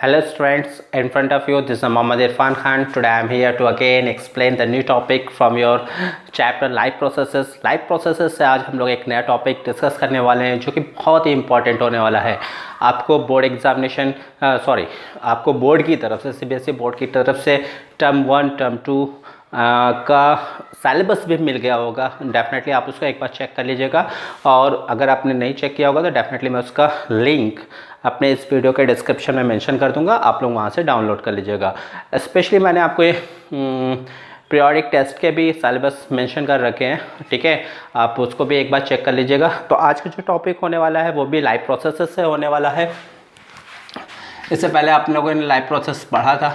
Hello students, in front of you this is Mohammad Irfan Khan. Today I am here to again explain the new topic from your chapter life processes. Life processes से आज हम लोग एक नया topic discuss करने वाले हैं जो कि बहुत ही इंपॉर्टेंट होने वाला है। आपको बोर्ड एग्जामिनेशन आपको बोर्ड की तरफ से सीबीएसई बोर्ड की तरफ से टर्म 1 टर्म 2 का सिलेबस भी मिल गया होगा। डेफिनेटली आप उसको एक बार चेक कर लीजिएगा, और अगर आपने नहीं चेक किया होगा तो डेफिनेटली मैं उसका लिंक अपने इस वीडियो के डिस्क्रिप्शन में मेंशन कर दूंगा, आप लोग वहाँ से डाउनलोड कर लीजिएगा। स्पेशली मैंने आपको ये पीरियोडिक टेस्ट के भी सिलेबस मेंशन कर रखे हैं, ठीक है, आप उसको भी एक बार चेक कर लीजिएगा। तो आज का जो टॉपिक होने वाला है वो भी लाइफ प्रोसेसेस से होने वाला है। इससे पहले आप लोगों ने लाइफ प्रोसेस पढ़ा था।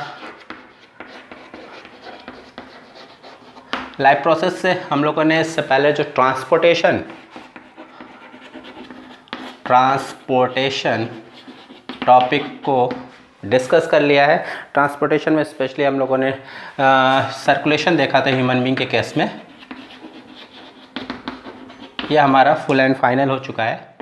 लाइफ प्रोसेस से हम लोगों ने इससे पहले जो ट्रांसपोर्टेशन टॉपिक को डिस्कस कर लिया है। ट्रांसपोर्टेशन में स्पेशली हम लोगों ने सर्कुलेशन देखा था ह्यूमन बीइंग के केस में। यह हमारा फुल एंड फाइनल हो चुका है।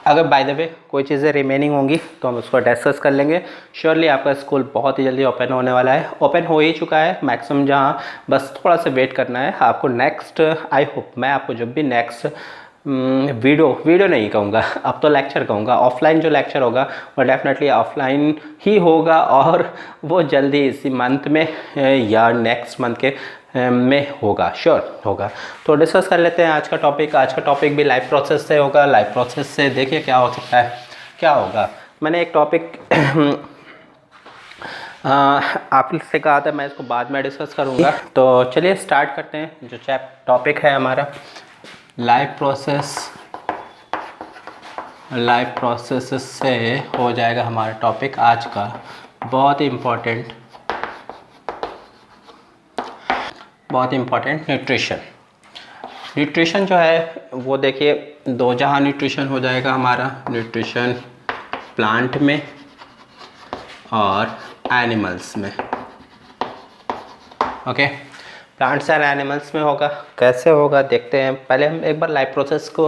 अगर बाय द वे कोई चीज़ें रिमेनिंग होंगी तो हम उसको डिस्कस कर लेंगे। श्योरली आपका स्कूल बहुत ही जल्दी ओपन होने वाला है, ओपन हो ही चुका है मैक्सिमम, जहाँ बस थोड़ा सा वेट करना है आपको। नेक्स्ट आई होप मैं आपको जब भी नेक्स्ट वीडियो नहीं कहूँगा, अब तो लेक्चर कहूँगा, ऑफलाइन जो लेक्चर होगा वो डेफिनेटली ऑफलाइन ही होगा, और वो जल्दी इसी मंथ में या नेक्स्ट मंथ के में होगा, श्योर होगा। तो डिस्कस कर लेते हैं आज का टॉपिक। आज का टॉपिक भी लाइफ प्रोसेस से होगा। लाइफ प्रोसेस से देखिए क्या हो सकता है, क्या होगा। मैंने एक टॉपिक आपसे कहा था, मैं इसको बाद में डिस्कस करूँगा। तो चलिए स्टार्ट करते हैं। जो टॉपिक है हमारा लाइफ प्रोसेस से हो जाएगा हमारा टॉपिक आज का, बहुत ही इम्पोर्टेंट न्यूट्रिशन जो है वो देखिए दो जहां न्यूट्रिशन हो जाएगा हमारा। न्यूट्रिशन प्लांट में और एनिमल्स में, ओके। प्लांट्स एंड एनिमल्स में होगा। कैसे होगा देखते हैं। पहले हम एक बार लाइफ प्रोसेस को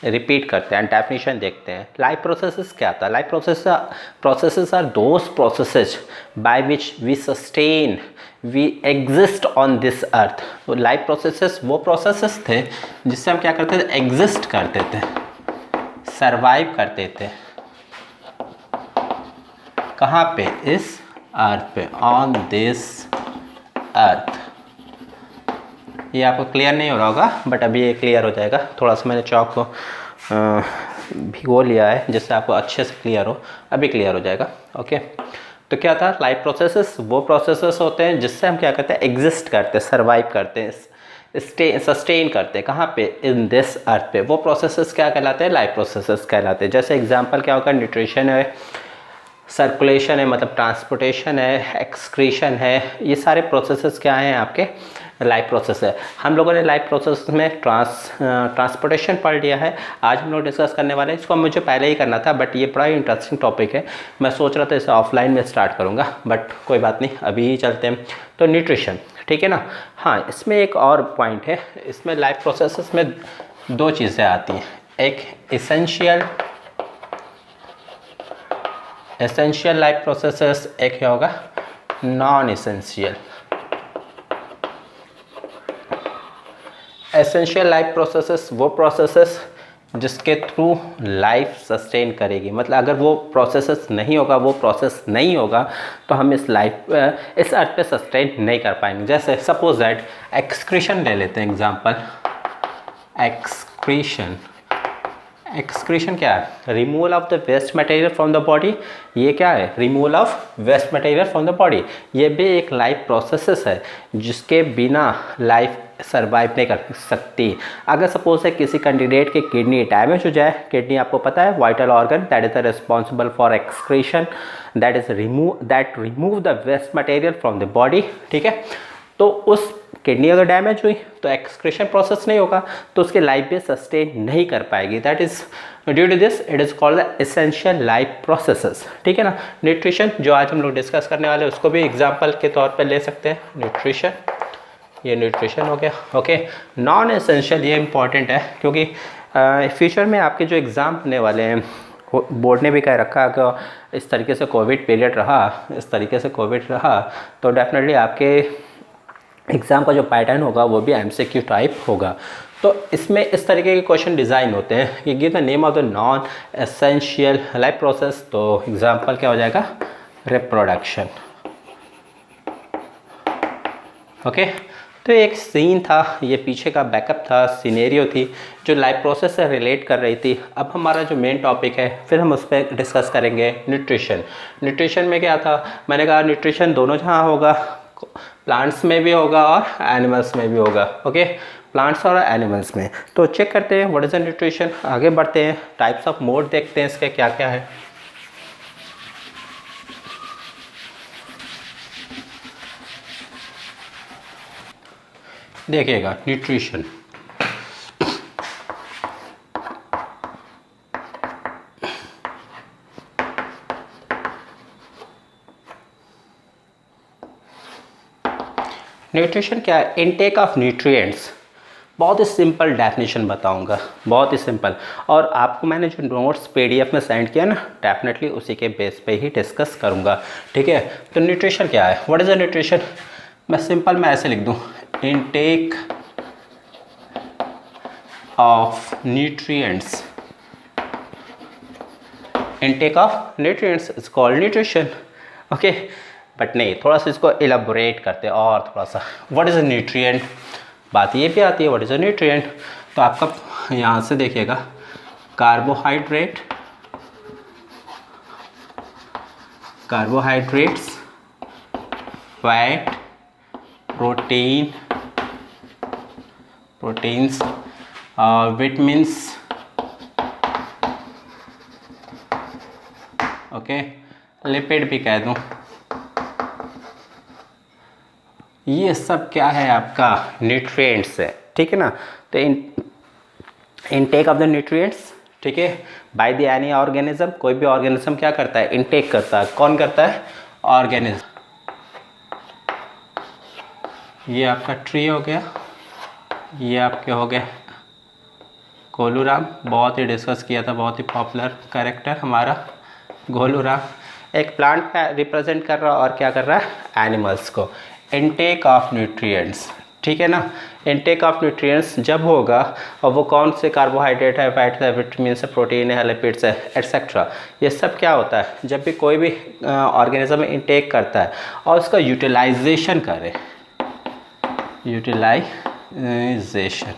रिपीट करते हैं, डेफिनेशन देखते हैं। लाइफ प्रोसेसेस क्या था? Life processes are those processes by which we sustain we exist on this earth. तो लाइफ प्रोसेसेस वो प्रोसेसेस थे जिससे हम क्या करते थे, एग्जिस्ट करते थे, सर्वाइव करते थे। कहाँ पे? इस अर्थ पे, ऑन दिस अर्थ। ये आपको क्लियर नहीं हो रहा होगा, बट अभी ये क्लियर हो जाएगा। थोड़ा सा मैंने चॉक को भिगो लिया है जिससे आपको अच्छे से क्लियर हो, अभी क्लियर हो जाएगा, ओके। तो क्या था? लाइफ प्रोसेसेस वो प्रोसेसेस होते हैं जिससे हम क्या करते हैं, एग्जिस्ट करते हैं, सर्वाइव करते हैं, सस्टेन करते हैं। कहाँ पे? इन दिस अर्थ पे। वो प्रोसेसेस क्या कहलाते हैं? लाइफ प्रोसेसेस कहलाते हैं। जैसे एग्जांपल क्या होगा? न्यूट्रिशन है, सर्कुलेशन है, मतलब ट्रांसपोर्टेशन है, एक्सक्रीशन है, ये सारे प्रोसेसेस क्या हैं आपके? लाइफ प्रोसेस है। हम लोगों ने लाइफ प्रोसेस में ट्रांसपोर्टेशन पढ़ लिया है। आज हम लोग डिस्कस करने वाले हैं। इसको मुझे पहले ही करना था, बट ये बड़ा ही इंटरेस्टिंग टॉपिक है। मैं सोच रहा था इसे ऑफलाइन में स्टार्ट करूँगा, बट कोई बात नहीं, अभी ही चलते हैं। तो न्यूट्रिशन, ठीक है ना। हाँ, इसमें एक और पॉइंट है। इसमें लाइफ प्रोसेस में दो चीज़ें आती हैं, एक एसेंशियल लाइफ प्रोसेसेस, एक क्या होगा, non essential. Essential life processes वो प्रोसेसेस जिसके थ्रू लाइफ सस्टेन करेगी। मतलब अगर वो प्रोसेस नहीं होगा तो हम इस अर्थ पे सस्टेन नहीं कर पाएंगे। जैसे सपोज दैट एक्सक्रीशन ले लेते हैं एग्जांपल। एक्सक्रीशन क्या है? Removal of the waste material from the body. ये क्या है? Removal of waste material from the body. ये भी एक लाइफ प्रोसेस है जिसके बिना लाइफ सर्वाइव नहीं कर सकती। अगर सपोज है किसी कैंडिडेट की किडनी डैमेज हो जाए, किडनी आपको पता है vital organ that is responsible for excretion, that remove the waste material from the body, ठीक है। तो उस किडनी अगर डैमेज हुई तो एक्सक्रीशन प्रोसेस नहीं होगा, तो उसकी लाइफ भी सस्टेन नहीं कर पाएगी। That is due to this it is called the essential life processes, ठीक है ना। न्यूट्रिशन जो आज हम लोग डिस्कस करने वाले हैं उसको भी एग्जाम्पल के तौर पर ले सकते हैं। न्यूट्रिशन, ये न्यूट्रिशन हो गया, ओके। नॉन एसेंशियल, ये इंपॉर्टेंट है क्योंकि फ्यूचर में आपके जो एग्ज़ाम होने वाले हैं बोर्ड ने भी कह रखा कि इस तरीके से कोविड पीरियड रहा, इस तरीके से कोविड रहा, तो डेफिनेटली आपके एग्ज़ाम का जो पैटर्न होगा वो भी एमसीक्यू टाइप होगा। तो इसमें इस तरीके के क्वेश्चन डिज़ाइन होते हैं कि give the name of the non essential life process. तो एग्जांपल क्या हो जाएगा, रिप्रोडक्शन। ओके, तो एक सीन था, ये पीछे का बैकअप था, सिनेरियो थी जो लाइफ प्रोसेस से रिलेट कर रही थी। अब हमारा जो मेन टॉपिक है फिर हम उस पर डिस्कस करेंगे न्यूट्रिशन। न्यूट्रिशन में क्या था, मैंने कहा न्यूट्रिशन दोनों जहाँ होगा, प्लांट्स में भी होगा और एनिमल्स में भी होगा। ओके, प्लांट्स और एनिमल्स में। तो चेक करते हैं व्हाट इज़ द न्यूट्रिशन, आगे बढ़ते हैं, टाइप्स ऑफ मोड देखते हैं इसके क्या क्या है। देखिएगा न्यूट्रिशन, न्यूट्रिशन क्या है, इनटेक ऑफ न्यूट्रिएंट्स। बहुत ही सिंपल डेफिनेशन बताऊंगा, बहुत ही सिंपल, और आपको मैंने जो नोट्स पीडीएफ में सेंड किया ना, डेफिनेटली उसी के बेस पे ही डिस्कस करूंगा। ठीक है, तो न्यूट्रिशन क्या है, व्हाट इज़ द न्यूट्रिशन, मैं सिंपल मैं ऐसे लिख दूं, intake of nutrients, intake of nutrients is called nutrition. Okay, but नहीं, थोड़ा सा इसको एलाबोरेट करते हैं और थोड़ा सा, व्हाट इज़ अ न्यूट्रिएंट, बात ये भी आती है व्हाट इज़ अ न्यूट्रिएंट। तो आपका यहाँ से देखिएगा, carbohydrate, carbohydrates, fat, protein, proteins, vitamins, okay, lipid भी कह दूँ, ये सब क्या है आपका न्यूट्रिएंट्स है। ठीक है ना, तो इनटेक ऑफ द न्यूट्रिएंट्स, ठीक है, बाय द एनी ऑर्गेनिज्म, कोई भी ऑर्गेनिज्म क्या करता है, इनटेक करता है। कौन करता है, ऑर्गेनिज्म। ये आपका ट्री हो गया, ये आपके हो गए गोलूराम, बहुत ही डिस्कस किया था, बहुत ही पॉपुलर कैरेक्टर हमारा गोलूराम। एक प्लांट का रिप्रेजेंट कर रहा है और क्या कर रहा है, एनिमल्स को। इनटेक ऑफ न्यूट्रिएंट्स, ठीक है ना, इनटेक ऑफ न्यूट्रिएंट्स जब होगा, और वो कौन से कार्बोहाइड्रेट है, फैट है, विटामिन है, प्रोटीन है, लिपिड्स है, एट्सेट्रा, ये सब क्या होता है, जब भी कोई भी ऑर्गेनिज्म इनटेक करता है और उसका यूटिलाइजेशन करे, यूटिलाइजेशन,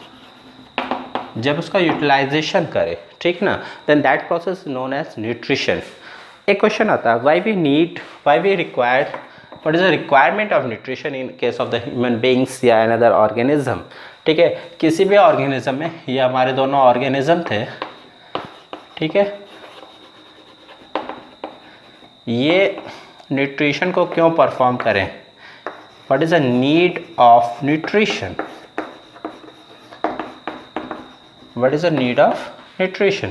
जब उसका यूटिलाइजेशन करे, ठीक ना, then that process known as nutrition. एक क्वेश्चन आता है, why we required, what is the requirement of nutrition in case of the human beings या अनदर ऑर्गेनिज्म। ठीक है, किसी भी ऑर्गेनिज्म में, ये हमारे दोनों ऑर्गेनिज्म थे, ठीक है, ये न्यूट्रिशन को क्यों परफॉर्म करें, what is the need of nutrition, what is the need of nutrition,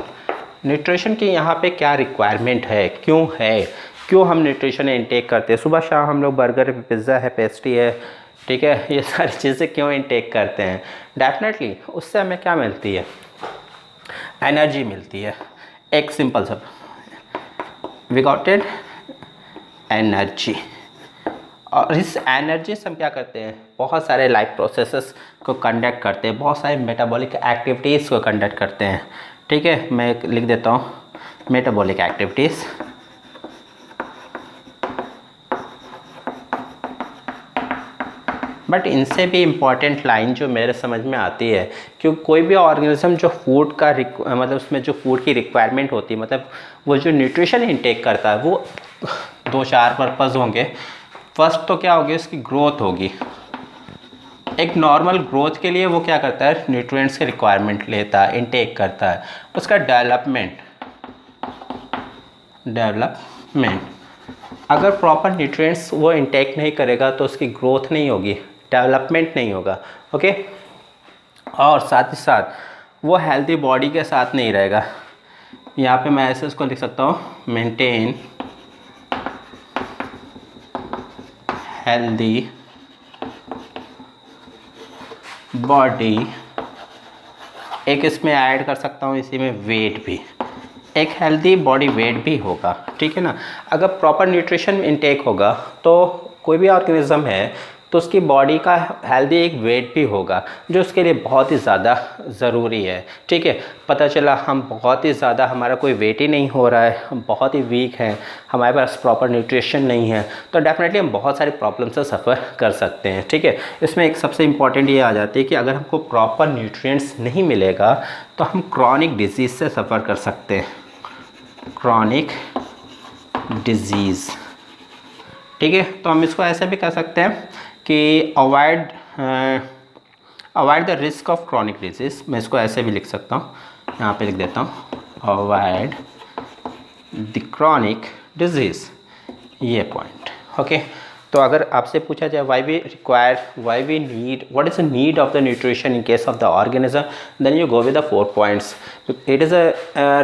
nutrition की यहाँ पे क्या रिक्वायरमेंट है, क्यों हम न्यूट्रिशन इनटेक करते हैं। सुबह शाम हम लोग बर्गर है, पिज़्ज़ा है, पेस्ट्री है, ठीक है, ये सारी चीज़ें क्यों इनटेक करते हैं, डेफिनेटली उससे हमें क्या मिलती है, एनर्जी मिलती है। एक सिंपल सा, वी गॉट इट एनर्जी, और इस एनर्जी से हम क्या करते हैं, बहुत सारे लाइफ प्रोसेसेस को कंडक्ट करते हैं, बहुत सारे मेटाबॉलिक एक्टिविटीज़ को कंडक्ट करते हैं। ठीक है, मैं लिख देता हूँ मेटाबॉलिक एक्टिविटीज़, बट इनसे भी इम्पॉर्टेंट लाइन जो मेरे समझ में आती है, क्योंकि कोई भी ऑर्गेनिज्म जो फूड का मतलब उसमें जो फूड की रिक्वायरमेंट होती है, मतलब वो जो न्यूट्रिशन इनटेक करता है, वो 2-4 पर्पज़ होंगे। फर्स्ट तो क्या होगी, उसकी ग्रोथ होगी। एक नॉर्मल ग्रोथ के लिए वो क्या करता है, न्यूट्रिएंट्स की रिक्वायरमेंट लेता है, इनटेक करता है। उसका डेवलपमेंट, अगर प्रॉपर न्यूट्रिएंट्स वो इनटेक नहीं करेगा तो उसकी ग्रोथ नहीं होगी, डेवलपमेंट नहीं होगा। ओके, और साथ ही साथ वो हेल्दी बॉडी के साथ नहीं रहेगा। यहाँ पे मैं ऐसे इसको लिख सकता हूँ, मेंटेन हेल्दी बॉडी, एक इसमें ऐड कर सकता हूँ इसी में वेट भी, एक हेल्दी बॉडी वेट भी होगा, ठीक है ना। अगर प्रॉपर न्यूट्रिशन इनटेक होगा तो कोई भी ऑर्गेनिज्म है तो उसकी बॉडी का हेल्दी एक वेट भी होगा, जो उसके लिए बहुत ही ज़्यादा ज़रूरी है, ठीक है। पता चला हम बहुत ही ज़्यादा, हमारा कोई वेट ही नहीं हो रहा है, हम बहुत ही वीक हैं, हमारे पास प्रॉपर न्यूट्रिशन नहीं है, तो डेफिनेटली हम बहुत सारी प्रॉब्लम से सफ़र कर सकते हैं, ठीक है। इसमें एक सबसे इम्पॉर्टेंट ये आ जाती है कि अगर हमको प्रॉपर न्यूट्रिएंट्स नहीं मिलेगा तो हम क्रॉनिक डिजीज़ से सफ़र कर सकते हैं, क्रॉनिक डिजीज़, ठीक है। तो हम इसको ऐसे भी कर सकते हैं कि avoid the risk of chronic disease. मैं इसको ऐसे भी लिख सकता हूँ, यहाँ पे लिख देता हूँ अवॉइड द क्रॉनिक डिजीज़, ये पॉइंट, ओके। तो अगर आपसे पूछा जाए why we need, what is the need of the nutrition in case of the organism, then you go with the 4 points. It is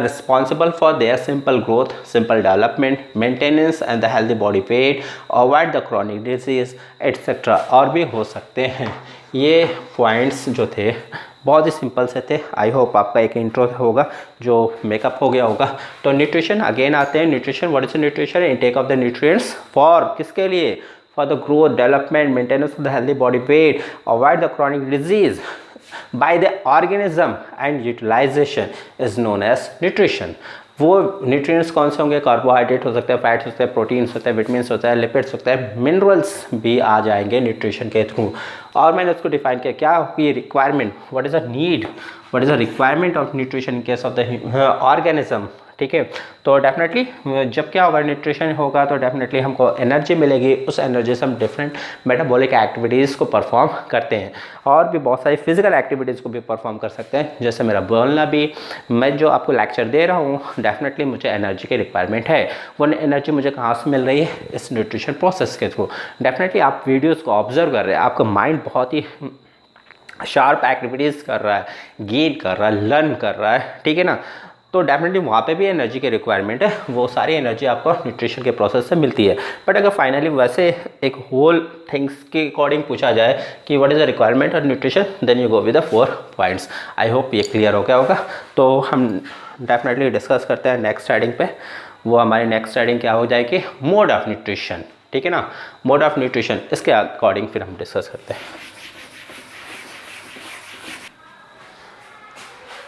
responsible for their simple growth, simple development, maintenance and the healthy body weight, avoid the chronic disease, etc. और भी हो सकते हैं. ये points जो थे बहुत ही simple से थे. आई होप आपका एक इंट्रो होगा जो मेकअप हो गया होगा. तो न्यूट्रिशन अगेन आते हैं. Nutrition, what is nutrition? Intake of the nutrients for, किसके लिए? For the growth, development, maintenance of the healthy body weight, avoid the chronic disease by the organism and utilization is known as nutrition. वो nutrients कौन से होंगे? Carbohydrate हो सकता है, fats हो सकता है, प्रोटीन्स होता है, विटामिन्स होता है, लिपिड्स होता है, मिनरल्स भी आ जाएंगे न्यूट्रिशन के थ्रू. और मैंने उसको डिफाइन किया क्या होगी requirement, what is the need, what is the requirement of nutrition in case of the organism. ठीक है, तो डेफिनेटली जब क्या होगा, न्यूट्रिशन होगा तो डेफिनेटली हमको एनर्जी मिलेगी. उस एनर्जी से हम डिफरेंट मेटाबॉलिक एक्टिविटीज़ को परफॉर्म करते हैं और भी बहुत सारी फिजिकल एक्टिविटीज़ को भी परफॉर्म कर सकते हैं. जैसे मेरा बोलना भी, मैं जो आपको लेक्चर दे रहा हूँ, डेफिनेटली मुझे एनर्जी की रिक्वायरमेंट है. वो एनर्जी मुझे कहाँ से मिल रही है? इस न्यूट्रिशन प्रोसेस के थ्रू. डेफिनेटली आप वीडियोज़ को ऑब्जर्व कर रहे हैं, आपका माइंड बहुत ही शार्प एक्टिविटीज़ कर रहा है, गेन कर रहा है, लर्न कर रहा है. ठीक है ना, तो डेफिनेटली वहाँ पे भी एनर्जी की रिक्वायरमेंट है. वो सारी एनर्जी आपको न्यूट्रिशन के प्रोसेस से मिलती है. बट अगर फाइनली वैसे एक होल थिंग्स के अकॉर्डिंग पूछा जाए कि what is the requirement of nutrition, then you go with the 4 points. I hope ये क्लियर हो गया होगा. तो हम डेफिनेटली डिस्कस करते हैं नेक्स्ट हेडिंग पे. वो हमारी नेक्स्ट हेडिंग क्या हो जाएगी? Mode of nutrition. ठीक है ना, मोड ऑफ न्यूट्रिशन, इसके अकॉर्डिंग फिर हम डिस्कस करते हैं.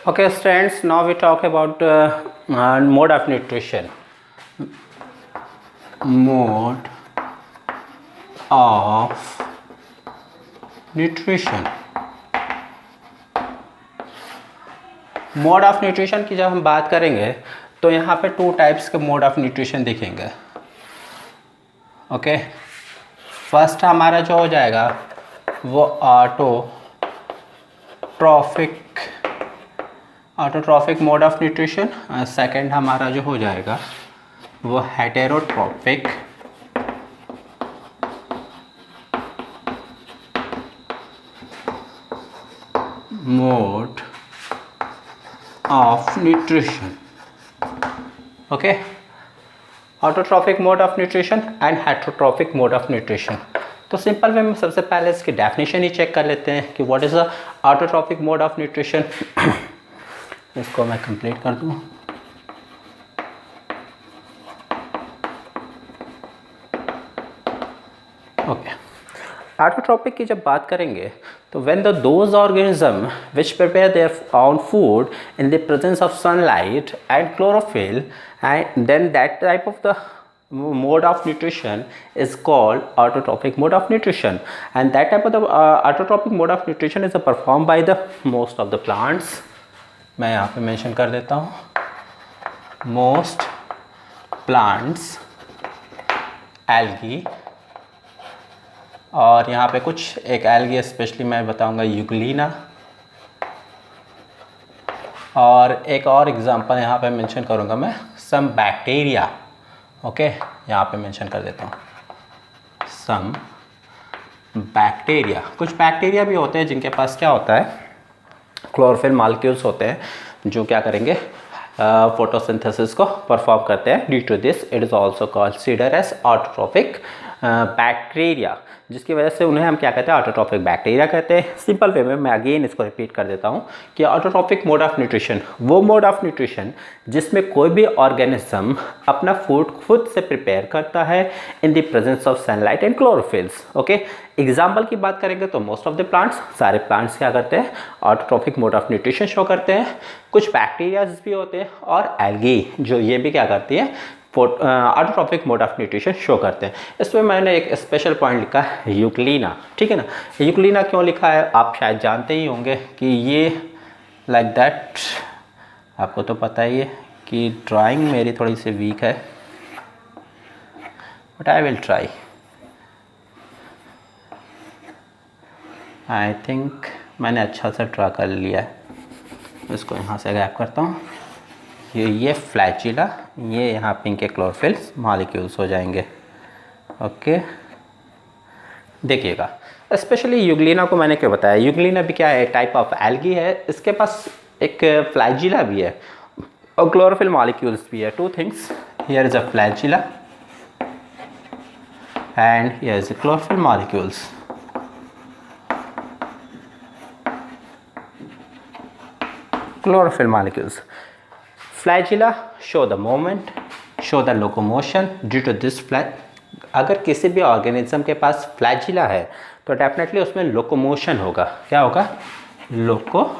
Okay students, now we talk about mode of nutrition. Mode of nutrition. Mode of nutrition की जब हम बात करेंगे तो यहाँ पे 2 टाइप्स के मोड ऑफ न्यूट्रिशन दिखेंगे. ओके, फर्स्ट हमारा जो हो जाएगा वो autotrophic mode of nutrition. Second हमारा जो हो जाएगा वो heterotrophic mode of nutrition. Okay, autotrophic mode of nutrition and heterotrophic mode of nutrition. तो सिंपल वे में सबसे पहले इसकी डेफिनेशन ही चेक कर लेते हैं कि what is the autotrophic mode of nutrition. इसको मैं कंप्लीट कर दूँ. ओके, ऑटोट्रॉपिक की जब बात करेंगे तो when the those organism which prepare their own food in the presence of sunlight and chlorophyll, and then that type of the mode of nutrition is called autotrophic mode of nutrition. And that type of the autotrophic mode of nutrition is performed by the most of the plants. मैं यहाँ पे mention कर देता हूँ, most plants, algae, और यहाँ पे कुछ एक एल्गी स्पेशली मैं बताऊँगा यूग्लिना, और एक और एग्जांपल यहाँ पे मेंशन करूँगा मैं, सम बैक्टीरिया. ओके, यहाँ पे मेंशन कर देता हूँ सम बैक्टीरिया. कुछ बैक्टीरिया भी होते हैं जिनके पास क्या होता है, क्लोरोफिल मॉलिक्यूल्स होते हैं जो क्या करेंगे, फोटोसिंथेसिस को परफॉर्म करते हैं. Due to this it is also consider as autotrophic bacteria, जिसकी वजह से उन्हें हम क्या कहते हैं, ऑटोट्रॉफिक बैक्टीरिया कहते हैं। सिंपल वे में मैं अगेन इसको रिपीट कर देता हूँ कि ऑटोट्रॉफिक मोड ऑफ न्यूट्रिशन वो मोड ऑफ न्यूट्रिशन जिसमें कोई भी ऑर्गेनिज्म अपना फूड खुद से प्रिपेयर करता है इन the presence of sunlight and chlorophylls. Okay, example की बात करेंगे तो मोस्ट ऑफ द प्लांट्स, सारे प्लांट्स क्या करते हैं, autotrophic mode of nutrition show करते हैं। कुछ बैक्टीरियाज भी होते हैं और एल्गी जो ये भी क्या करती है, autotrophic mode of nutrition show करते हैं। इसमें मैंने एक स्पेशल पॉइंट लिखा है यूक्लिना, ठीक है ना। यूक्लिना क्यों लिखा है आप शायद जानते ही होंगे कि ये लाइक दैट, आपको तो पता ही है कि ड्राइंग मेरी थोड़ी सी वीक है, but I will try. I think मैंने अच्छा सा ड्रा कर लिया है, इसको यहाँ से गैप करता हूँ। ये फ्लैजिला, ये यहाँ पिंक के क्लोरोफिल्स मॉलिक्यूल्स हो जाएंगे। ओके, देखिएगा स्पेशली यूग्लिना को मैंने क्यों बताया, यूग्लिना भी क्या है, टाइप ऑफ एल्गी है, इसके पास एक फ्लैजिला भी है और क्लोरोफिल मॉलिक्यूल्स भी है। Two things, here is a flagella and here is a chlorophyll molecules. Chlorophyll molecules. Flagella show the movement, show the locomotion due to this अगर किसी भी ऑर्गेनिज्म के पास फ्लैजिला है तो डेफिनेटली उसमें लोकोमोशन होगा। क्या होगा, locomotion.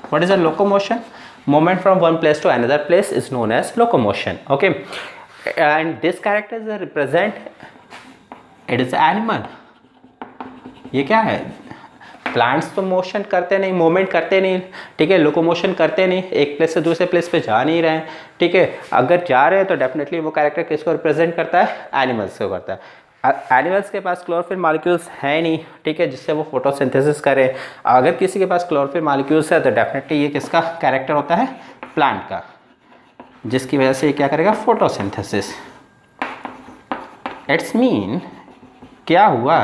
What is a locomotion, movement from one place to another place is known as locomotion. Okay, and this character represent, it is animal. ये क्या है, प्लांट्स तो मोशन करते नहीं, मूवमेंट करते नहीं, ठीक है, लोकोमोशन करते नहीं, एक प्लेस से दूसरे प्लेस पे जा नहीं रहे हैं, ठीक है। अगर जा रहे हैं तो डेफिनेटली वो कैरेक्टर किसको रिप्रेजेंट करता है, एनिमल्स को करता है। एनिमल्स के पास क्लोरोफिल मॉलिक्यूल्स है नहीं, ठीक है, जिससे वो फोटोसिंथेसिस करें। अगर किसी के पास क्लोरोफिल मॉलिक्यूल्स है तो डेफिनेटली ये किसका कैरेक्टर होता है, प्लांट का, जिसकी वजह से ये क्या करेगा, फोटोसिंथेसिस। इट्स मीन क्या हुआ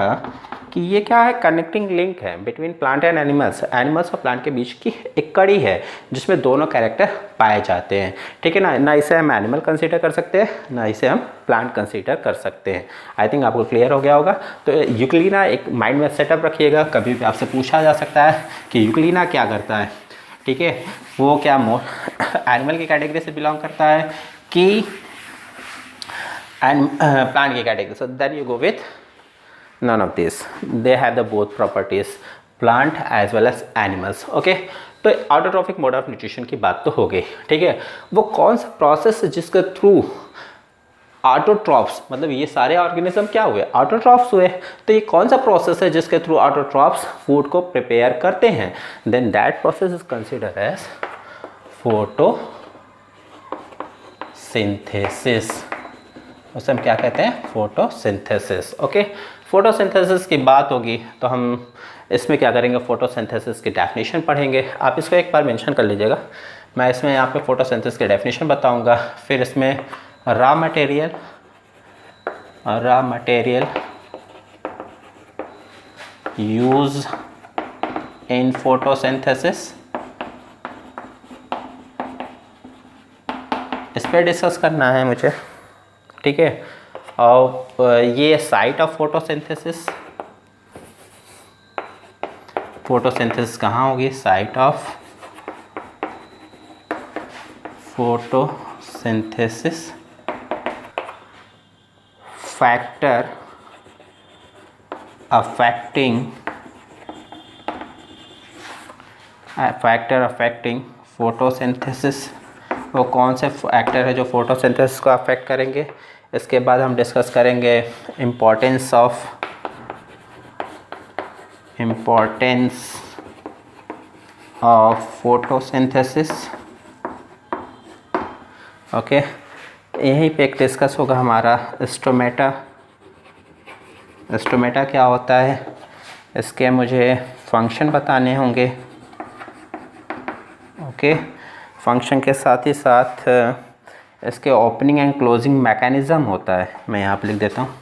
कि ये क्या है, कनेक्टिंग लिंक है between plant and animals. Animals और प्लांट के बीच की एक कड़ी है जिसमें दोनों कैरेक्टर पाए जाते हैं, ठीक है ना। ना इसे हम एनिमल कंसीडर कर सकते हैं, ना इसे हम प्लांट कंसीडर कर सकते हैं। आई थिंक आपको क्लियर हो गया होगा। तो यूक्लिना एक माइंड में सेटअप रखिएगा, कभी भी आपसे पूछा जा सकता है कि यूक्लिना क्या करता है, ठीक है, वो क्या एनिमल की कैटेगरी से बिलोंग करता है कि प्लांट की category. So then you go with none of these, they have the both properties, plant as well as animals. okay, तो ऑटोट्रॉफिक मोड ऑफ न्यूट्रिशन की बात तो हो गई, ठीक है। वो कौन सा प्रोसेस है जिसके थ्रू ऑटोट्रॉप्स, मतलब ये सारे ऑर्गेनिज्म क्या हुए, ऑटोट्रॉप्स हुए। तो ये कौन सा प्रोसेस है जिसके थ्रू ऑटोट्रॉप्स फूड को प्रिपेयर करते हैं, then that process is considered as photosynthesis. उसे हम क्या कहते हैं, फोटोसिंथेसिस। ओके, फोटोसिंथेसिस की बात होगी तो हम इसमें क्या करेंगे, फोटोसिंथेसिस की डेफिनेशन पढ़ेंगे। आप इसको एक बार मेंशन कर लीजिएगा। मैं इसमें यहाँ पे फोटोसिंथेसिस की डेफिनेशन बताऊँगा, फिर इसमें raw material use in photosynthesis, इस पर डिस्कस करना है मुझे, ठीक है। और ये साइट ऑफ फोटोसिंथेसिस कहाँ होगी, site of photosynthesis, factor affecting photosynthesis. वो कौन से फैक्टर है जो फोटोसिंथेसिस को अफेक्ट करेंगे। इसके बाद हम डिस्कस करेंगे इम्पोर्टेंस ऑफ फोटोसिंथेसिस। ओके, यहीं पे एक डिस्कस होगा हमारा स्टोमेटा क्या होता है, इसके मुझे फंक्शन बताने होंगे। ओके, फंक्शन के साथ ही साथ इसके ओपनिंग एंड क्लोजिंग मैकेनिज़्म होता है, मैं यहाँ पे लिख देता हूँ,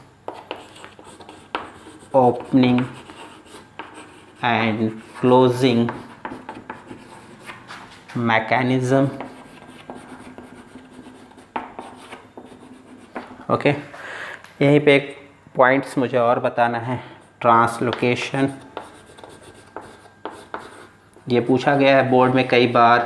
opening and closing mechanism. Okay, यहीं पे एक पॉइंट्स मुझे और बताना है, ट्रांसलोकेशन। ये पूछा गया है बोर्ड में कई बार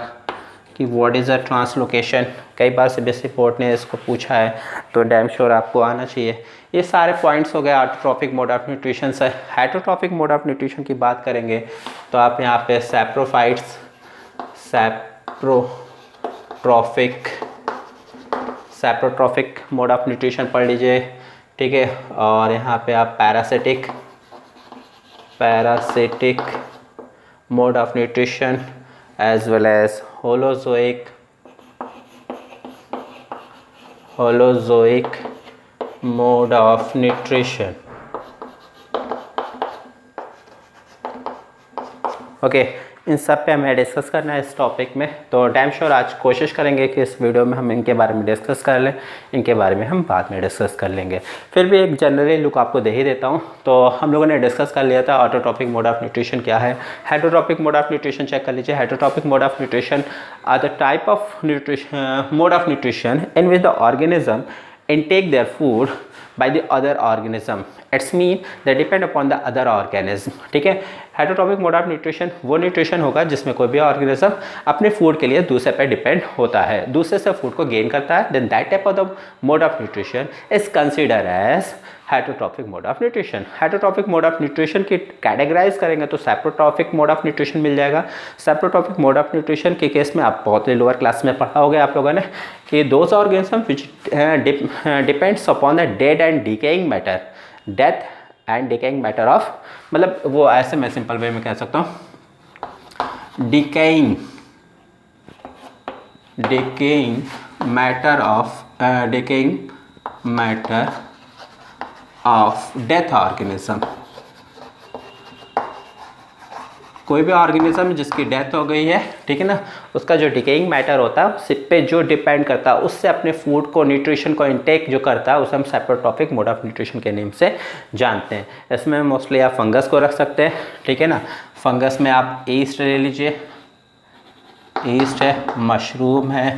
कि व्हाट इज़ अ ट्रांसलोकेशन, कई बार सीबीएसई बोर्ड ने इसको पूछा है, तो डैम श्योर आपको आना चाहिए। ये सारे पॉइंट्स हो गए ऑटोट्रॉफिक मोड ऑफ न्यूट्रिशन से। हेटरोट्रॉफिक मोड ऑफ न्यूट्रिशन की बात करेंगे तो आप यहाँ पे saprophytes, saprotrophic mode of nutrition पढ़ लीजिए, ठीक है। और यहाँ पे आप parasitic mode of nutrition as well as holozoic mode of nutrition. Okay, इन सब पे हमें डिस्कस करना है इस टॉपिक में, तो डैम श्योर आज कोशिश करेंगे कि इस वीडियो में हम इनके बारे में डिस्कस कर लें, इनके बारे में हम बाद में डिस्कस कर लेंगे। फिर भी एक जनरली लुक आपको दे ही देता हूँ। तो हम लोगों ने डिस्कस कर लिया था ऑटोट्रॉफिक मोड ऑफ न्यूट्रिशन क्या है। Heterotrophic mode of nutrition check कर लीजिए। Heterotrophic mode of nutrition are the type of mode of nutrition in which the organism intake their food by the other organism, it's mean they depend upon the other organism, ठीक है। Heterotrophic mode of nutrition वो nutrition होगा जिसमें कोई भी organism अपने food के लिए दूसरे पे डिपेंड होता है, दूसरे से फूड को गेन करता है, then that type of the mode of nutrition is consider as heterotrophic mode of nutrition. Heterotrophic mode of nutrition की कैटेगराइज करेंगे तो सैप्रोट्रॉफिक मोड ऑफ न्यूट्रिशन मिल जाएगा। सैप्रोट्रॉफिक मोड ऑफ न्यूट्रिशन के केस में आप बहुत ही लोअर क्लास में पढ़ा होगा आप लोगों ने कि those organism which depends upon the dead and decaying matter, death and decaying matter of, मतलब वो ऐसे मैं सिंपल वे में कह सकता हूँ, decaying matter of death organism. कोई भी ऑर्गेनिज्म जिसकी डेथ हो गई है, ठीक है ना, उसका जो डिकेइंग मैटर होता है उस पे जो डिपेंड करता है, उससे अपने फूड को, न्यूट्रिशन को इंटेक जो करता है उसे हम सैप्रोट्रॉफिक मोड ऑफ न्यूट्रिशन के नेम से जानते हैं। इसमें मोस्टली आप फंगस को रख सकते हैं, ठीक है ना। फंगस में आप ईस्ट ले लीजिए, ईस्ट है, मशरूम है,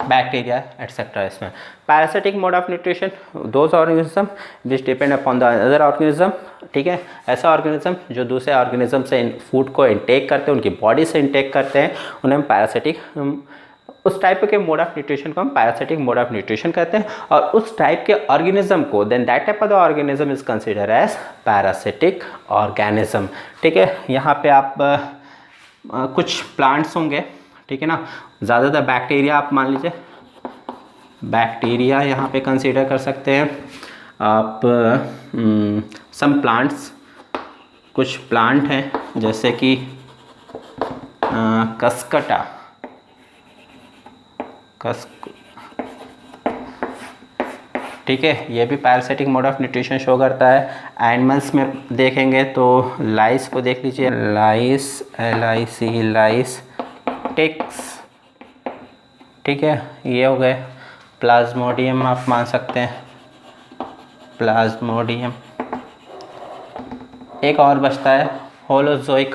बैक्टीरिया एटसेट्रा। इसमें parasitic mode of nutrition those organism which depend upon the other organism, ठीक है। ऐसा ऑर्गेनिज्म जो दूसरे ऑर्गेनिज्म से फूड को इंटेक करते हैं, उनकी बॉडी से इंटेक करते हैं, उन्हें हम पैरासिटिक, उस टाइप के मोड ऑफ न्यूट्रिशन को हम पैरासिटिक मोड ऑफ न्यूट्रिशन कहते हैं। और उस टाइप के ऑर्गेनिज्म को then that type of the organism is consider as parasitic organism, ठीक है। यहाँ पे आप कुछ प्लांट्स होंगे, ठीक है ना, ज़्यादातर बैक्टीरिया आप मान लीजिए, बैक्टीरिया यहाँ पे कंसीडर कर सकते हैं आप। सम प्लांट्स, कुछ प्लांट हैं जैसे कि कसकटा, ठीक है, ये भी parasitic mode of nutrition show करता है। एनिमल्स में देखेंगे तो लाइस को देख लीजिए, लाइस, लाइस टिक्स, ठीक है, ये हो गए। प्लाज्मोडियम आप मान सकते हैं, प्लाज्मोडियम। एक और बचता है holozoic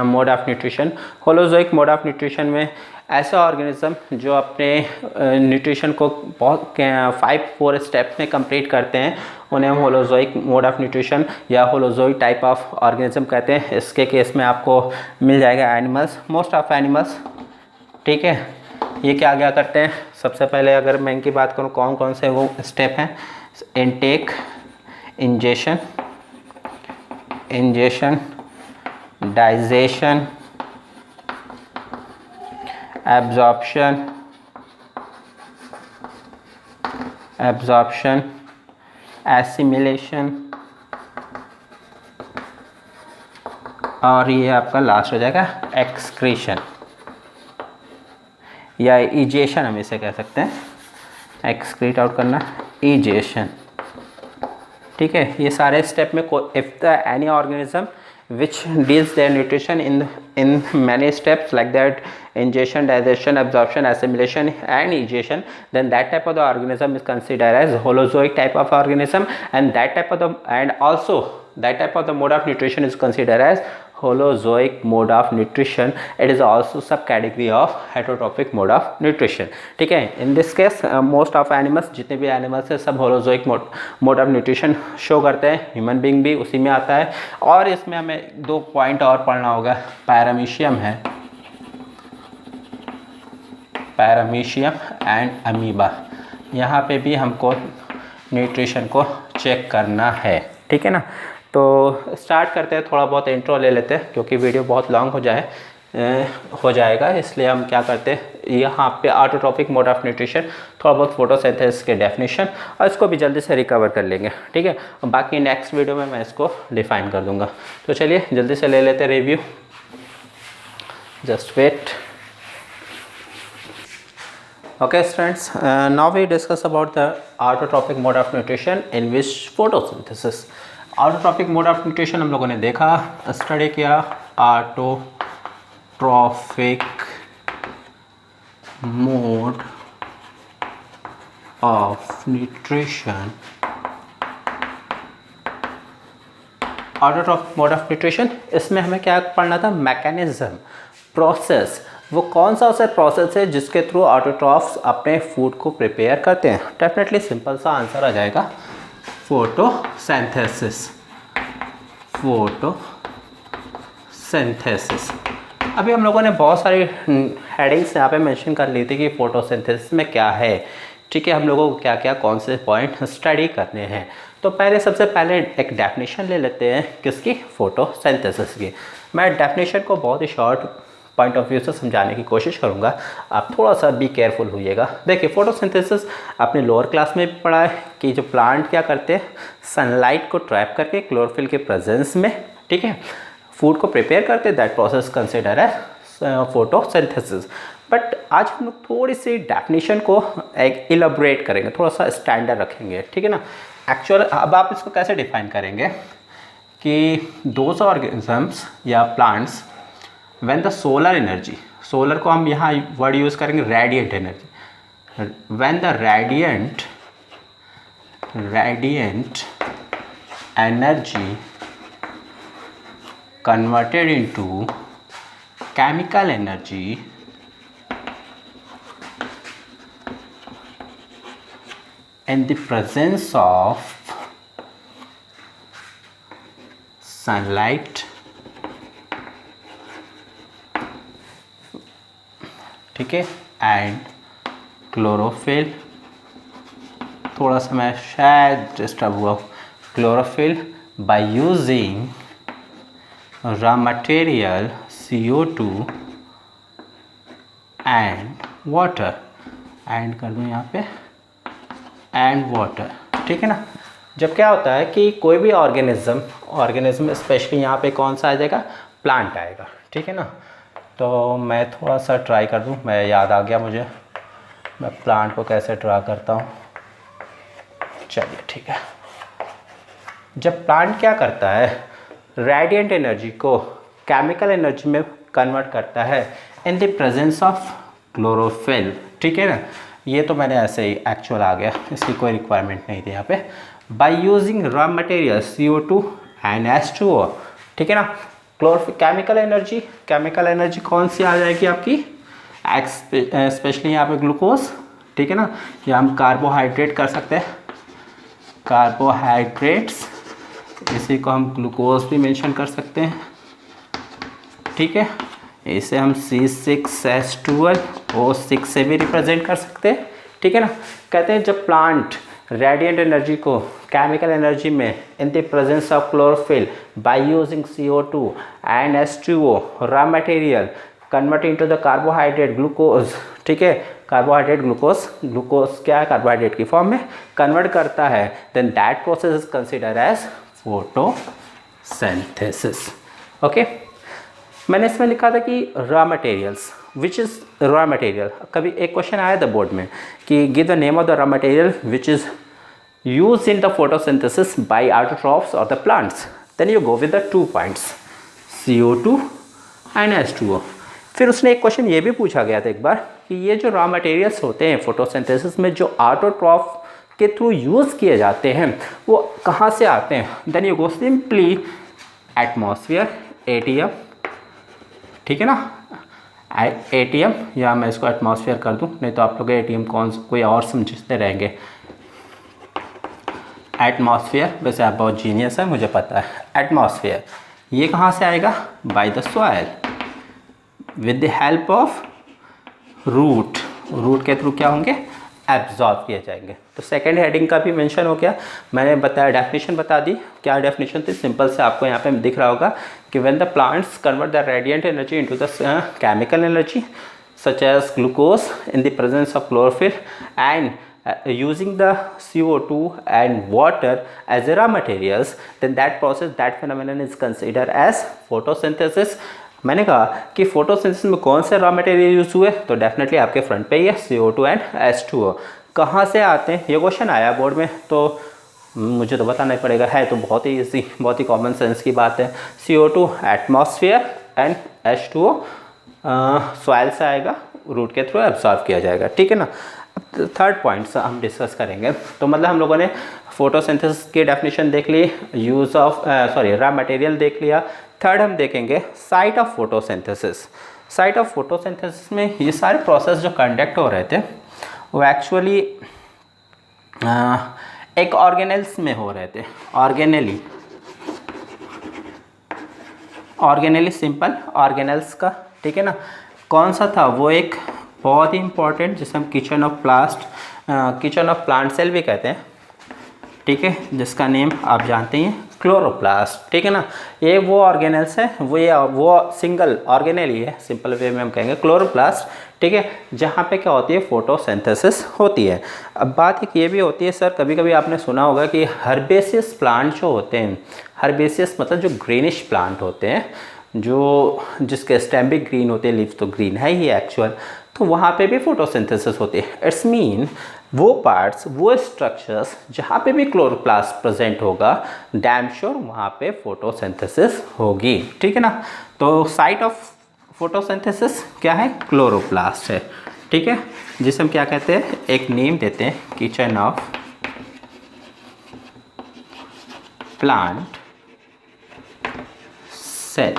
mode of nutrition. Holozoic mode of nutrition में ऐसे ऑर्गेनिज्म जो अपने न्यूट्रिशन को बहुत 5-4 स्टेप्स में कंप्लीट करते हैं, उन्हें हम होलोजोइक मोड ऑफ न्यूट्रिशन या होलोजोइक टाइप ऑफ ऑर्गेनिज्म कहते हैं। इसके केस में आपको मिल जाएगा एनिमल्स, मोस्ट ऑफ एनिमल्स, ठीक है। ये क्या करते हैं, सबसे पहले अगर मैं इनकी बात करूँ कौन कौन से वो स्टेप हैं, intake, ingestion, digestion, absorption, assimilation, और ये आपका लास्ट हो जाएगा एक्सक्रीशन या इजेशन, हम इसे कह सकते हैं, एक्सक्रीट आउट करना, इजेशन, ठीक है। ये सारे स्टेप में if the any organism which deals their nutrition in many steps like that, ingestion, digestion, absorption, assimilation and egestion, then that type of the organism is considered as holozoic type of organism, and that type of the, and also that type of the mode of nutrition is considered as holozoic mode of nutrition. It is also subcategory of heterotrophic mode of nutrition. ठीक है, in this case most of animals, जितने भी animals है सब holozoic mode of nutrition show करते हैं, human being भी उसी में आता है। और इसमें हमें 2 पॉइंट और पढ़ना होगा, पैरामीशियम है, पैरामीशियम एंड अमीबा, यहाँ पे भी हमको न्यूट्रिशन को चेक करना है। ठीक है ना, तो स्टार्ट करते हैं, थोड़ा बहुत इंट्रो ले लेते हैं क्योंकि वीडियो बहुत लॉन्ग हो जाएगा, इसलिए हम क्या करते हैं यहाँ पे ऑटोट्रॉपिक मोड ऑफ न्यूट्रिशन, थोड़ा बहुत फोटोसिंथेसिस के डेफिनेशन, और इसको भी जल्दी से रिकवर कर लेंगे। ठीक है, बाकी नेक्स्ट वीडियो में मैं इसको डिफाइन कर दूंगा। तो चलिए जल्दी से ले लेते हैं review, just wait. Okay students, now we discuss about the autotrophic mode of nutrition in which photosynthesis. Autotrophic mode of nutrition हम लोगों ने देखा, स्टडी किया, autotrophic mode of nutrition. Autotrophic mode of nutrition, इसमें हमें क्या पढ़ना था, मैकेनिज्म, प्रोसेस, वो कौन सा ऐसा प्रोसेस है जिसके थ्रू ऑटोट्रॉफ्स अपने फूड को प्रिपेयर करते हैं। डेफिनेटली सिंपल सा आंसर आ जाएगा, फोटोसिंथेसिस, फोटोसिंथेसिस। अभी हम लोगों ने बहुत सारी हेडिंग्स यहाँ पे मेंशन कर ली थी कि फोटोसिंथेसिस में क्या है। ठीक है, हम लोगों को क्या क्या कौन से पॉइंट स्टडी करने हैं। तो पहले सबसे पहले एक डेफिनेशन ले लेते हैं, किसकी, फोटोसिंथेसिस की। मैं डेफिनेशन को बहुत ही शॉर्ट पॉइंट ऑफ व्यू से समझाने की कोशिश करूंगा, आप थोड़ा सा बी केयरफुल होइएगा। देखिए, फोटोसिंथेसिस आपने लोअर क्लास में भी पढ़ा है कि जो प्लांट क्या करते हैं, सनलाइट को ट्रैप करके क्लोरोफिल के प्रेजेंस में, ठीक है, फूड को प्रिपेयर करते हैं। That process consider as photosynthesis. But आज हम लोग थोड़ी सी डेफिनेशन को एक इलेबोरेट करेंगे, थोड़ा सा स्टैंडर्ड रखेंगे। ठीक है ना, एक्चुअल अब आप इसको कैसे डिफाइन करेंगे कि दोज ऑर्गेनिजम्स या plants when the solar energy, solar को हम यहाँ वर्ड यूज़ करेंगे radiant energy, when the radiant energy converted into chemical energy in the presence of sunlight, ठीक है, एंड क्लोरोफिल, थोड़ा सा मैं शायद डिस्टर्ब हुआ, chlorophyll by using raw material CO2 and water, and कर दूँ यहाँ पे एंड वाटर। ठीक है ना, जब क्या होता है कि कोई भी ऑर्गेनिज्म स्पेशली यहाँ पे कौन सा आ जाएगा, प्लांट आएगा। ठीक है ना, तो मैं थोड़ा सा ट्राई कर दूँ, मैं याद आ गया मुझे, मैं प्लांट को कैसे ड्रा करता हूँ। चलिए ठीक है, जब प्लांट क्या करता है, रेडिएंट एनर्जी को केमिकल एनर्जी में कन्वर्ट करता है इन द प्रेजेंस ऑफ क्लोरोफिल। ठीक है ना, ये तो मैंने ऐसे ही एक्चुअल आ गया, इसकी कोई रिक्वायरमेंट नहीं थी यहाँ पे। By using raw material CO2 and H2O, ठीक है ना, केमिकल एनर्जी कौन सी आ जाएगी आपकी, स्पेशली यहाँ पे ग्लूकोज। ठीक है ना, या हम कार्बोहाइड्रेट कर सकते हैं, कार्बोहाइड्रेट्स, इसी को हम ग्लूकोज भी मेंशन कर सकते हैं। ठीक है, इसे हम C6H12O6 से भी रिप्रेजेंट कर सकते हैं। ठीक है ना, कहते हैं जब प्लांट रेडिएंट एनर्जी को केमिकल एनर्जी में इन the presence of chlorophyll by using CO2 and H2O raw material convert into the carbohydrate glucose. ठीक है, कार्बोहाइड्रेट ग्लूकोज क्या है, कार्बोहाइड्रेट की फॉर्म में कन्वर्ट करता है, then that process is consider as photosynthesis. Okay, मैंने इसमें लिखा था कि raw materials, which is raw material. कभी एक क्वेश्चन आया था बोर्ड में कि give the name of the raw material which is use in the photosynthesis by autotrophs और the plants, then you go with the 2 points CO2 and H2O। फिर उसने एक क्वेश्चन ये भी पूछा गया था एक बार कि ये जो रॉ मटेरियल्स होते हैं फोटोसिंथेसिस में, जो ऑटोट्रॉफ के थ्रू यूज़ किए जाते हैं, वो कहाँ से आते हैं। Then you go simply atmosphere, ATM, ठीक है ना, एटीएम, या मैं इसको एटमॉस्फेयर कर दूं, नहीं तो आप लोग एटीएम कोई और समझते रहेंगे। एटमॉस्फेयर, वैसे आप बहुत जीनियस है, मुझे पता है। एटमॉस्फेयर ये कहाँ से आएगा? By the soil with the help of root. Root के थ्रू क्या होंगे? एब्जॉर्ब किए जाएंगे। तो सेकेंड हेडिंग का भी मेंशन हो गया। मैंने बताया, डेफिनेशन बता दी। क्या डेफिनेशन थी? सिंपल से आपको यहाँ पे दिख रहा होगा कि when the plants convert the radiant energy into the chemical energy such as glucose in the presence of chlorophyll and using the CO2 and water as raw materials, then that process, that phenomenon is considered as photosynthesis। मैंने कहा कि photosynthesis में कौन से raw material use हुए, तो definitely आपके front पे ही है CO2 एंड H2O। कहाँ से आते हैं? ये क्वेश्चन आया बोर्ड में, तो मुझे तो बताना ही पड़ेगा, है तो बहुत ही ईजी, बहुत ही कॉमन सेंस की बात है। CO2 atmosphere and H2O soil से आएगा, रूट के थ्रू एब्सॉर्ब किया जाएगा, ठीक है ना। अब थर्ड पॉइंट्स हम डिस्कस करेंगे। तो मतलब हम लोगों ने फोटोसिंथेसिस की डेफिनेशन देख ली, यूज़ ऑफ रॉ मटेरियल देख लिया। थर्ड हम देखेंगे site of photosynthesis. Site of photosynthesis में ये सारे प्रोसेस जो कंडक्ट हो रहे थे वो एक्चुअली एक ऑर्गेनेल्स में हो रहे थे। ऑर्गेनेली सिंपल ऑर्गेनेल्स का, ठीक है ना। कौन सा था वो? एक बहुत ही इंपॉर्टेंट, जिसे हम किचन ऑफ प्लांट सेल भी कहते हैं, ठीक है, जिसका नेम आप जानते हैं क्लोरोप्लास्ट, ठीक है ना। ये वो ऑर्गेनेल्स है, वो सिंगल ऑर्गेनेल ही है, सिंपल वे में हम कहेंगे क्लोरोप्लास्ट, ठीक है, जहाँ पे क्या होती है? फोटोसिंथेसिस होती है। अब बात एक ये भी होती है सर, कभी कभी आपने सुना होगा कि हर्बेसियस प्लांट जो होते हैं, हर्बेसियस मतलब जो ग्रीनिश प्लांट होते हैं, जो जिसके स्टेम भी ग्रीन होते हैं, लीव्स तो ग्रीन है ही एक्चुअल, तो वहाँ पे भी फोटोसिंथेसिस होती है। इट्स मीन वो पार्ट्स, वो स्ट्रक्चर्स जहाँ पे भी क्लोरोप्लास्ट प्रेजेंट होगा, डैम श्योर वहाँ पे फोटोसिंथेसिस होगी, ठीक है ना। तो साइट ऑफ फोटोसिंथेसिस क्या है? क्लोरोप्लास्ट है, ठीक है, जिसे हम क्या कहते हैं? एक नेम देते हैं, किचन ऑफ प्लांट सेल,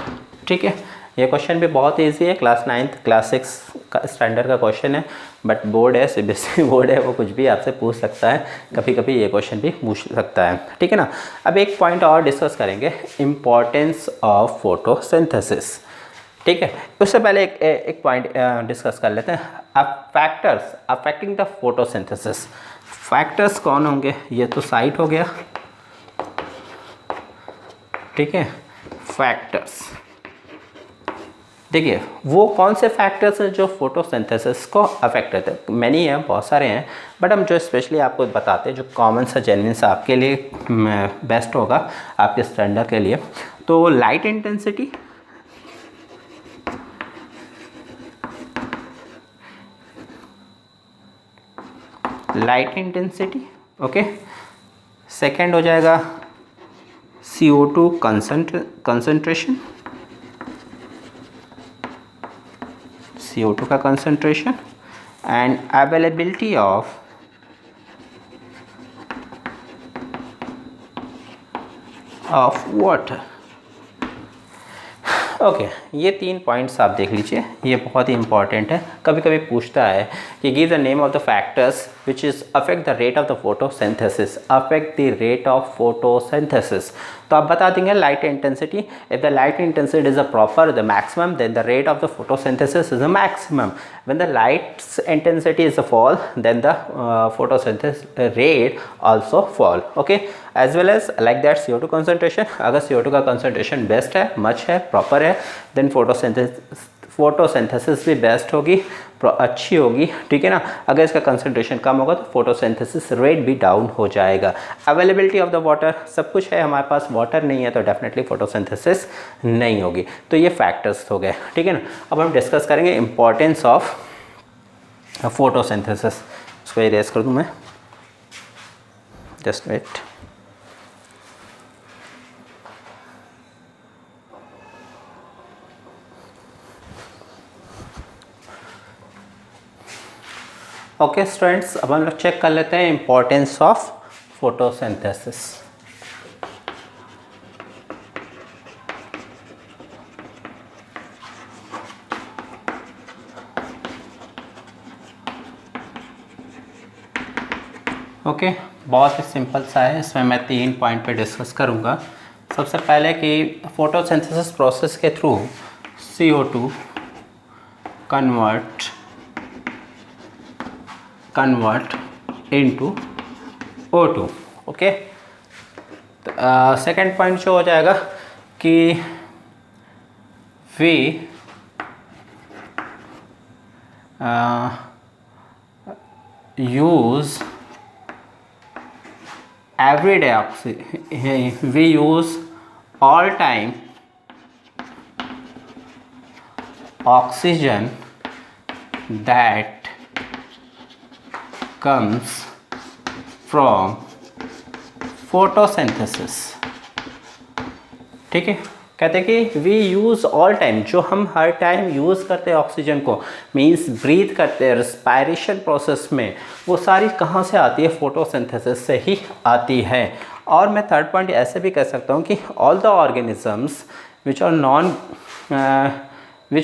ठीक है। ये क्वेश्चन भी बहुत इजी है, क्लास 9th क्लास 6 का स्टैंडर्ड का क्वेश्चन है, बट बोर्ड है, CBSE बोर्ड है, वो कुछ भी आपसे पूछ सकता है, कभी कभी ये क्वेश्चन भी पूछ सकता है, ठीक है ना। अब एक पॉइंट और डिस्कस करेंगे, इम्पॉर्टेंस ऑफ फोटोसिंथेसिस, ठीक है। उससे पहले एक पॉइंट डिस्कस कर लेते हैं। अब factors affecting the photosynthesis, factors कौन होंगे? ये तो साइट हो गया, ठीक है। फैक्टर्स, देखिए वो कौन से फैक्टर्स हैं जो फोटोसिंथेसिस को अफेक्ट करते हैं? मैनी हैं, बहुत सारे हैं, बट हम जो स्पेशली आपको बताते हैं, जो कॉमन सा जेन्युइन सा आपके लिए बेस्ट होगा, आपके स्टैंडर्ड के लिए। तो लाइट इंटेंसिटी, ओके। सेकेंड हो जाएगा CO2 कंसंट्रेशन, CO2 का concentration, and availability of water, okay. ये 3 पॉइंट्स आप देख लीजिए, ये बहुत ही इंपॉर्टेंट है। कभी कभी पूछता है कि give the name of the factors which is affect the rate of the photosynthesis, affect the rate of photosynthesis. तो आप बता देंगे light intensity, if the light intensity is a proper the maximum, then the rate of the photosynthesis is a maximum. When the light intensity is a fall, then the photosynthesis rate also fall, okay. As well as like that CO2 concentration, अगर CO2 का concentration best है, much है, proper है, then photosynthesis भी best होगी, अच्छी होगी, ठीक है ना। अगर इसका कंसंट्रेशन कम होगा तो फोटोसिंथेसिस रेट भी डाउन हो जाएगा। अवेलेबिलिटी ऑफ द वाटर, सब कुछ है हमारे पास, वाटर नहीं है तो डेफिनेटली फोटोसिंथेसिस नहीं होगी। तो ये फैक्टर्स हो गए, ठीक है ना। अब हम डिस्कस करेंगे इंपॉर्टेंस ऑफ फोटोसिंथेसिस। इसको इरेज कर दूँ मैं, जस्ट वेट। ओके स्टूडेंट्स, अब हम लोग चेक कर लेते हैं इंपॉर्टेंस ऑफ फोटोसिंथेसिस। ओके, बहुत ही सिंपल सा है, इसमें मैं 3 पॉइंट पे डिस्कस करूँगा। सबसे पहले कि फोटोसिंथेसिस प्रोसेस के through CO2 convert into O2। Okay, second point जो हो जाएगा कि we use everyday oxygen, we use all time oxygen that comes from photosynthesis। ठीक है, कहते हैं कि वी यूज़ ऑल टाइम, जो हम हर टाइम यूज़ करते हैं ऑक्सीजन को, मींस ब्रीथ करते हैं रिस्पायरेशन प्रोसेस में, वो सारी कहाँ से आती है? फोटोसिंथेसिस से ही आती है। और मैं थर्ड पॉइंट ऐसे भी कह सकता हूँ कि all the organisms which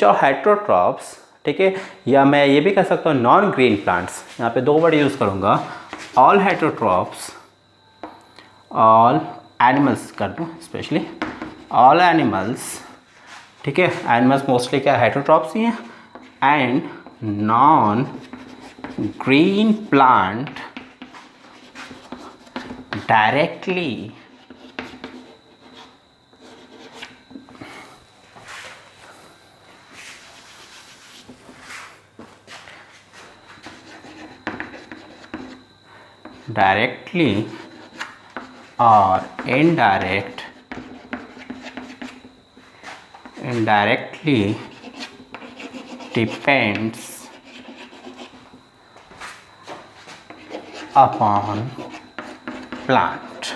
are heterotrophs, ठीक है, या मैं ये भी कह सकता हूँ नॉन ग्रीन प्लांट्स, यहाँ पे 2 वर्ड यूज़ करूँगा, ऑल हेट्रोट्रॉप्स, ऑल एनिमल्स कर दूँ स्पेशली, ऑल एनिमल्स, ठीक है, एनिमल्स मोस्टली क्या हेट्रोट्रॉप्स ही हैं, and non green plant directly or indirectly depends upon plant।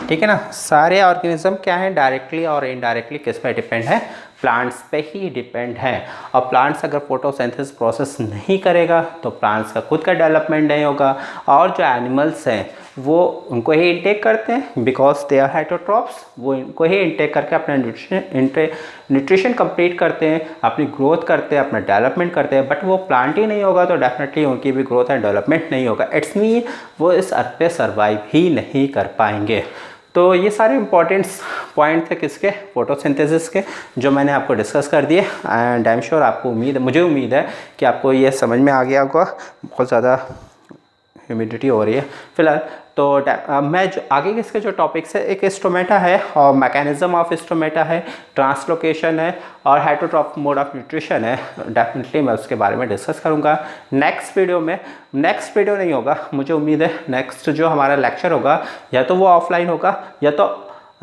ठीक है ना, सारे ऑर्गेनिज्म क्या है, डायरेक्टली और इनडायरेक्टली किस पे डिपेंड है? प्लांट्स पे ही डिपेंड है। और प्लांट्स अगर फोटोसिंथेसिस प्रोसेस नहीं करेगा तो प्लांट्स का खुद का डेवलपमेंट नहीं होगा। और जो एनिमल्स हैं वो उनको ही इंटेक करते हैं, बिकॉज दे आर हेट्रोट्रॉप्स, वो इनको ही इंटेक करके अपना न्यूट्रिशन कंप्लीट करते हैं, अपनी ग्रोथ करते हैं, अपना डेवलपमेंट करते हैं। बट वो प्लांट ही नहीं होगा तो डेफिनेटली उनकी भी ग्रोथ एंड डेवलपमेंट नहीं होगा। इट्स मीन वो इस अर्थ पे सर्वाइव ही नहीं कर पाएंगे। तो ये सारे इंपॉर्टेंट्स पॉइंट थे किसके? फोटोसिंथेसिस के, जो मैंने आपको डिस्कस कर दिए। एंड आई एम श्योर आपको मुझे उम्मीद है कि आपको ये समझ में आ गया होगा। बहुत ज़्यादा ह्यूमिडिटी हो रही है फिलहाल, तो मैं जो आगे के इसके जो टॉपिक्स है, एक स्टोमेटा है और मैकेनिज्म ऑफ स्टोमेटा है, ट्रांसलोकेशन है और हेट्रोट्रॉप मोड ऑफ न्यूट्रिशन है। डेफिनेटली मैं उसके बारे में डिस्कस करूंगा नेक्स्ट वीडियो में। नेक्स्ट वीडियो नहीं होगा, मुझे उम्मीद है नेक्स्ट जो हमारा लेक्चर होगा या तो वो ऑफलाइन होगा या तो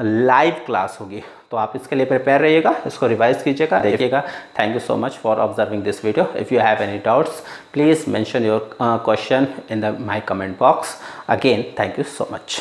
लाइव क्लास होगी। तो आप इसके लिए प्रिपेयर रहिएगा, इसको रिवाइज कीजिएगा, देखिएगा। Thank you so much for observing this video. If you have any doubts please mention your question in the my comment box. Again thank you so much.